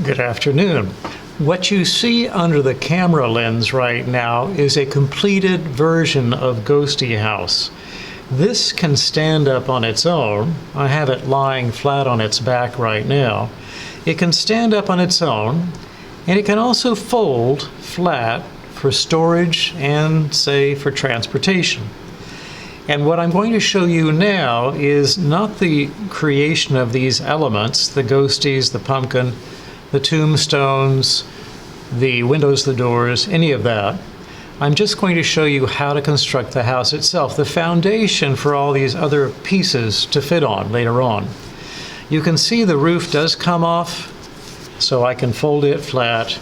Good afternoon. What you see under the camera lens right now is a completed version of Ghostie House. This can stand up on its own. I have it lying flat on its back right now. It can stand up on its own, and it can also fold flat for storage and, say, for transportation. And what I'm going to show you now is not the creation of these elements, the ghosties, the pumpkin, the tombstones, the windows, the doors, any of that. I'm just going to show you how to construct the house itself, the foundation for all these other pieces to fit on later on. You can see the roof does come off, so I can fold it flat,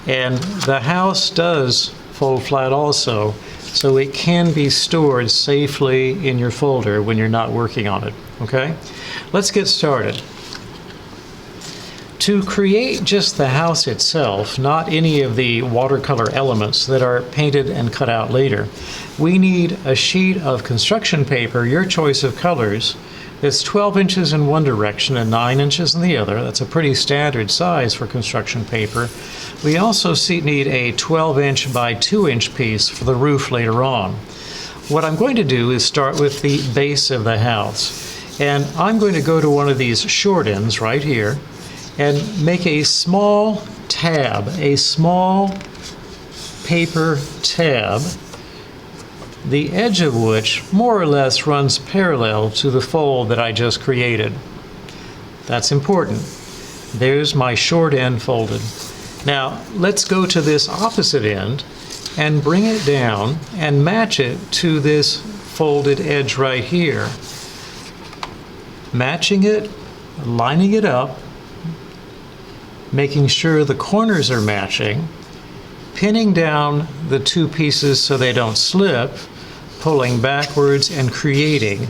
and the house does fold flat also, so it can be stored safely in your folder when you're not working on it, okay? Let's get started. To create just the house itself, not any of the watercolor elements that are painted and cut out later, we need a sheet of construction paper, your choice of colors, that's 12 inches in one direction and 9 inches in the other. That's a pretty standard size for construction paper. We also need a 12-inch by 2-inch piece for the roof later on. What I'm going to do is start with the base of the house. And I'm going to go to one of these short ends right here and make a small tab, a small paper tab, the edge of which more or less runs parallel to the fold that I just created. That's important. There's my short end folded. Now let's go to this opposite end and bring it down and match it to this folded edge right here. Matching it, lining it up, making sure the corners are matching, pinning down the two pieces so they don't slip, pulling backwards and creating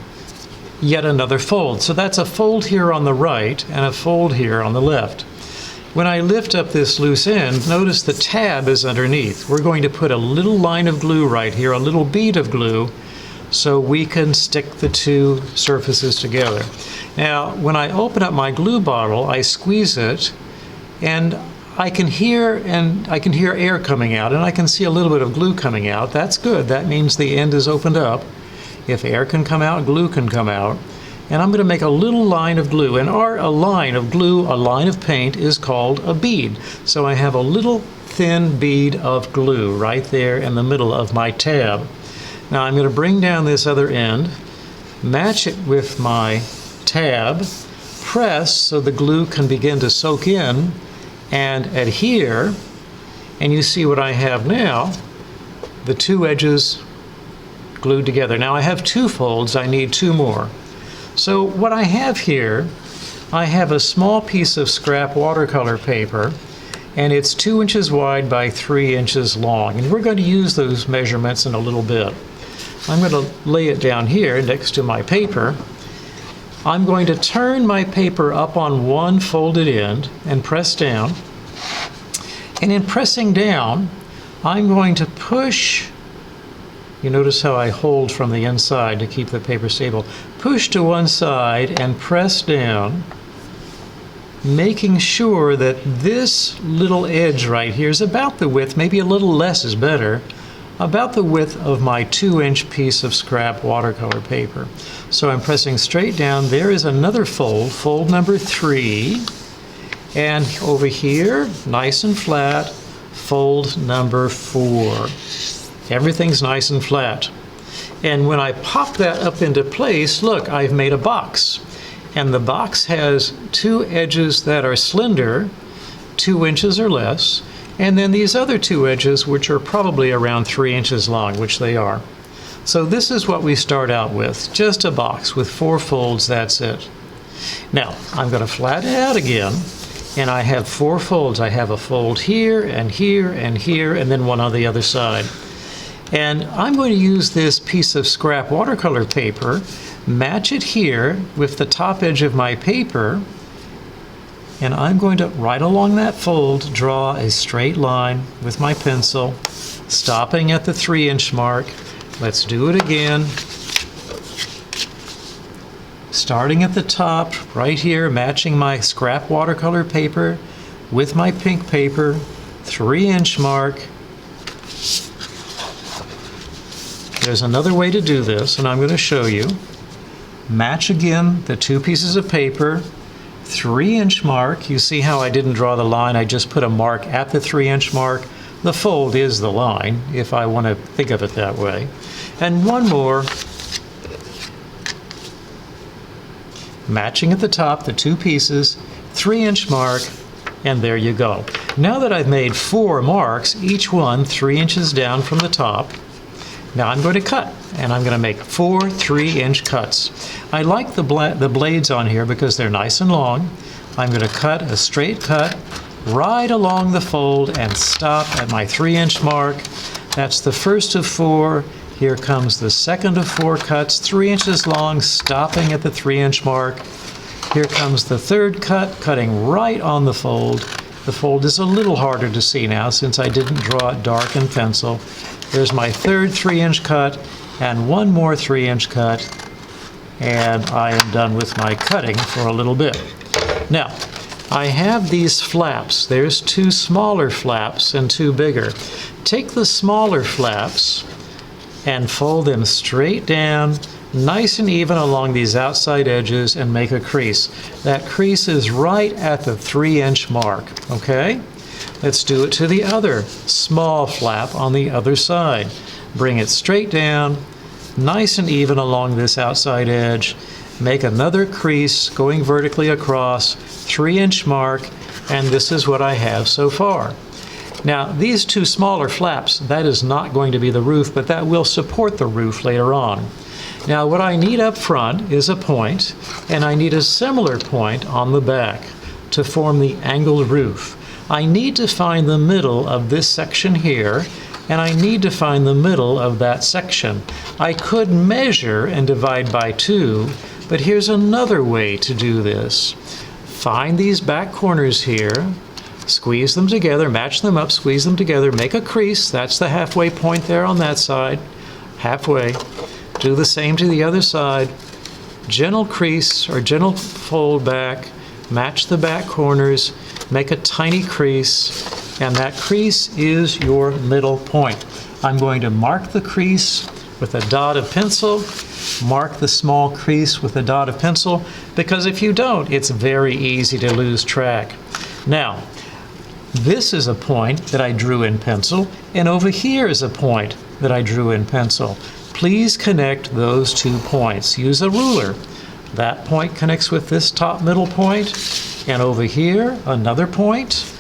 yet another fold. So that's a fold here on the right and a fold here on the left. When I lift up this loose end, notice the tab is underneath. We're going to put a little line of glue right here, a little bead of glue, so we can stick the two surfaces together. Now, when I open up my glue bottle, I squeeze it, and I can hear air coming out, and I can see a little bit of glue coming out. That's good. That means the end is opened up. If air can come out, glue can come out. And I'm going to make a little line of glue. And a line of glue, a line of paint, is called a bead. So I have a little thin bead of glue right there in the middle of my tab. Now I'm going to bring down this other end, match it with my tab, press so the glue can begin to soak in and adhere, and you see what I have now, the two edges glued together. Now I have two folds, I need two more. So what I have here, I have a small piece of scrap watercolor paper, and it's 2 inches wide by 3 inches long, and we're going to use those measurements in a little bit. I'm going to lay it down here next to my paper. I'm going to turn my paper up on one folded end and press down. And in pressing down, I'm going to push. You notice how I hold from the inside to keep the paper stable. Push to one side and press down, making sure that this little edge right here is about the width, maybe a little less is better, about the width of my 2-inch piece of scrap watercolor paper. So I'm pressing straight down. There is another fold, fold number 3. And over here, nice and flat, fold number 4. Everything's nice and flat. And when I pop that up into place, look, I've made a box. And the box has two edges that are slender, 2 inches or less, and then these other two edges, which are probably around 3 inches long, which they are. So this is what we start out with, just a box with 4 folds, that's it. Now, I'm going to flatten it out again, and I have 4 folds. I have a fold here, and here, and here, and then one on the other side. And I'm going to use this piece of scrap watercolor paper, match it here with the top edge of my paper, and I'm going to, right along that fold, draw a straight line with my pencil, stopping at the 3-inch mark. Let's do it again. Starting at the top, right here, matching my scrap watercolor paper with my pink paper, 3-inch mark. There's another way to do this, and I'm going to show you. Match again the 2 pieces of paper, 3-inch mark. You see how I didn't draw the line, I just put a mark at the 3-inch mark. The fold is the line, if I want to think of it that way. And one more, matching at the top, the 2 pieces, 3-inch mark, and there you go. Now that I've made 4 marks, each one 3 inches down from the top, now I'm going to cut, and I'm going to make 4 3-inch cuts. I like the blades on here because they're nice and long. I'm going to cut a straight cut right along the fold and stop at my 3-inch mark. That's the first of 4. Here comes the second of 4 cuts, 3 inches long, stopping at the 3-inch mark. Here comes the third cut, cutting right on the fold. The fold is a little harder to see now since I didn't draw it dark in pencil. There's my third 3-inch cut and one more 3-inch cut, and I am done with my cutting for a little bit. Now, I have these flaps. There's 2 smaller flaps and 2 bigger. Take the smaller flaps and fold them straight down, nice and even along these outside edges, and make a crease. That crease is right at the 3-inch mark, okay? Let's do it to the other small flap on the other side. Bring it straight down, nice and even along this outside edge. Make another crease going vertically across, 3-inch mark, and this is what I have so far. Now, these 2 smaller flaps, that is not going to be the roof, but that will support the roof later on. Now, what I need up front is a point, and I need a similar point on the back to form the angled roof. I need to find the middle of this section here, and I need to find the middle of that section. I could measure and divide by 2, but here's another way to do this. Find these back corners here, squeeze them together, match them up, squeeze them together, make a crease. That's the halfway point there on that side, halfway. Do the same to the other side. Gentle crease or gentle fold back, match the back corners, make a tiny crease, and that crease is your middle point. I'm going to mark the crease with a dot of pencil, mark the small crease with a dot of pencil, because if you don't, it's very easy to lose track. Now, this is a point that I drew in pencil, and over here is a point that I drew in pencil. Please connect those 2 points. Use a ruler. That point connects with this top middle point, and over here, another point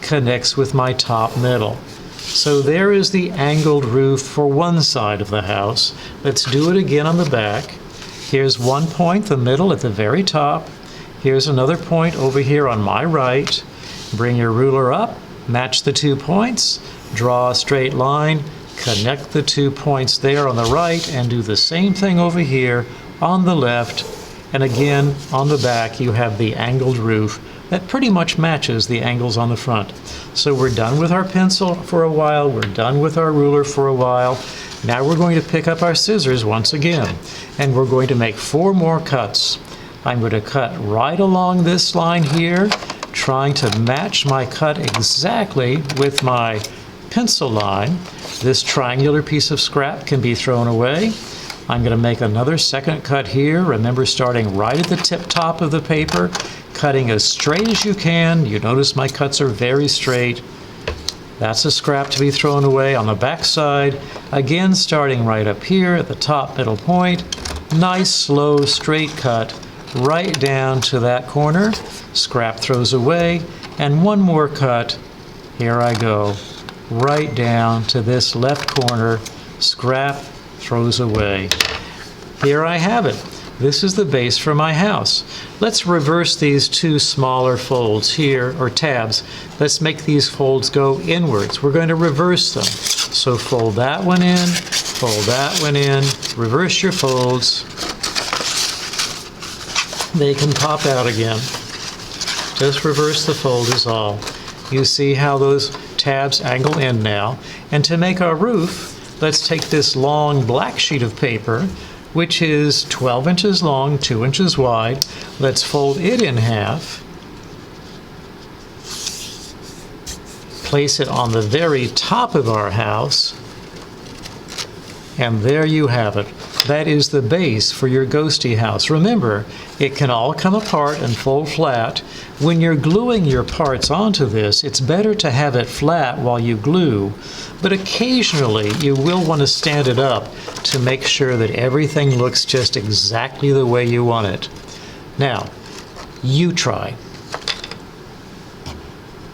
connects with my top middle. So there is the angled roof for one side of the house. Let's do it again on the back. Here's one point, the middle at the very top. Here's another point over here on my right. Bring your ruler up, match the 2 points, draw a straight line, connect the 2 points there on the right, and do the same thing over here on the left. And again, on the back, you have the angled roof that pretty much matches the angles on the front. So we're done with our pencil for a while, we're done with our ruler for a while. Now we're going to pick up our scissors once again, and we're going to make 4 more cuts. I'm going to cut right along this line here, trying to match my cut exactly with my pencil line. This triangular piece of scrap can be thrown away. I'm going to make another second cut here. Remember, starting right at the tip top of the paper, cutting as straight as you can. You notice my cuts are very straight. That's a scrap to be thrown away on the back side. Again, starting right up here at the top middle point. Nice, slow, straight cut right down to that corner. Scrap throws away. And one more cut. Here I go. Right down to this left corner. Scrap throws away. Here I have it. This is the base for my house. Let's reverse these 2 smaller folds here, or tabs. Let's make these folds go inwards. We're going to reverse them. So fold that one in, fold that one in, reverse your folds. They can pop out again. Just reverse the fold is all. You see how those tabs angle in now. And to make our roof, let's take this long black sheet of paper, which is 12 inches long, 2 inches wide. Let's fold it in half. place it on the very top of our house, and there you have it. That is the base for your ghostie house. Remember, it can all come apart and fold flat. When you're gluing your parts onto this, it's better to have it flat while you glue, but occasionally you will want to stand it up to make sure that everything looks just exactly the way you want it. Now, you try.